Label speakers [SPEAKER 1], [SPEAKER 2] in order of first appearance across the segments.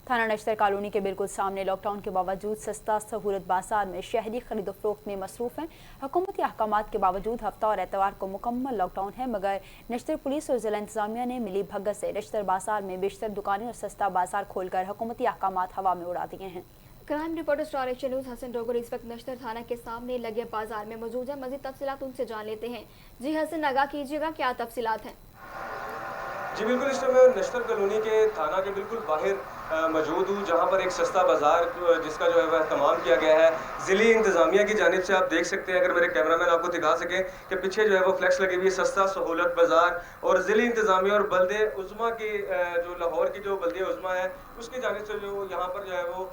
[SPEAKER 1] थाना नश्तर कॉलोनी के बिल्कुल सामने लॉकडाउन के बावजूद सस्ता सहूलत बाजार में शहरी खरीदो फरोख्त में मसरूफ हैं। हुकूमती अहकामात के बावजूद हफ्ता और एतवार को मुकम्मल लॉकडाउन है, मगर नश्तर पुलिस और जिला इंतजामिया ने मिली भगत से नश्तर बाजार में बेशतर दुकानें और सस्ता बाजार खोलकर हुकूमती अहकामात हवा में उड़ा दिए हैं।
[SPEAKER 2] Crime reporter Star Asia News Hasan Dogar इस वक्त नश्तर थाना के सामने लगे बाजार में मौजूद है। मजीद तफसीलात उनसे जान लेते हैं। जी हसन, आगाह कीजिएगा, क्या तफसीलात हैं?
[SPEAKER 3] जी बिल्कुल, इस समय नश्तर कॉलोनी के थाना के बिल्कुल बाहर मौजूद हूँ, जहाँ पर एक सस्ता बाज़ार जिसका जो है वह तमाम किया गया है ज़िली इंतज़ामिया की जानिब से। आप देख सकते हैं, अगर मेरे कैमरामैन आपको दिखा सकें कि पीछे जो है वो फ्लैक्स लगी हुई है, सस्ता सहूलत बाज़ार, और ज़िली इंतज़ामिया और बल्दे उज़्मा की जो लाहौर की जो बल्दिया उज़्मा है उसकी जानिब से जो यहाँ पर जो है वो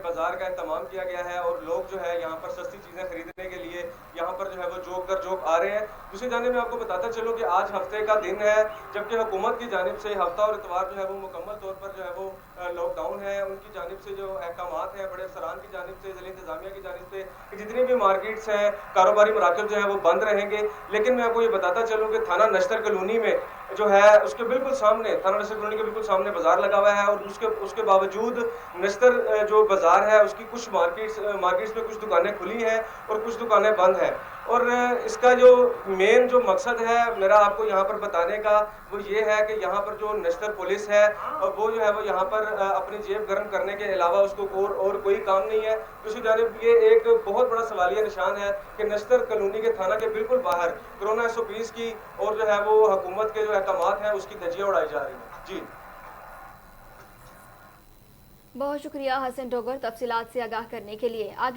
[SPEAKER 3] बाज़ार का एहतमाम किया गया है, और लोग जो है यहाँ पर सस्ती चीज़ें खरीदने के लिए यहाँ पर जो है वो जोक आ रहे हैं। दूसरी जानिब मैं आपको बताता चलूँ कि आज हफ्ते का दिन है, जबकि हुकूमत की जानिब से हफ्ता और इतवार जो है वो मुकम्मल तौर पर जो है वो लॉकडाउन है। उनकी जानिब से जो अहकामात हैं बड़े अफसरान की जानिब से, ज़िला इंतज़ामिया की जानिब से, कि जितनी भी मार्केट्स हैं, कारोबारी मराकज़ जो है वो बंद रहेंगे। लेकिन मैं आपको ये बताता चलूँ कि थाना नश्तर कॉलोनी में जो है उसके बिल्कुल सामने, थाना नश्तर कॉलोनी के बिल्कुल सामने बाजार लगा हुआ है, और उसके बावजूद नश्तर जो बाजार है उसकी कुछ मार्केट्स में कुछ दुकानें खुली हैं और कुछ दुकानें बंद हैं। और इसका जो मेन जो मकसद है मेरा आपको यहाँ पर बताने का वो ये है कि यहाँ पर जो नश्तर पुलिस है और वो जो है वो यहाँ पर अपनी जेब गर्म करने के अलावा उसको और कोई काम नहीं है। दूसरी जानिब ये एक बहुत बड़ा सवालिया निशान है कि नश्तर कॉलोनी के थाना के बिल्कुल बाहर कोरोना SOPs की और जो है वो हुकूमत के जो अहकामात हैं उसकी धज्जियाँ उड़ाई जा रही हैं। जी
[SPEAKER 2] बहुत शुक्रिया हसन डोगर, तफसीलात से आगाह करने के लिए। आगे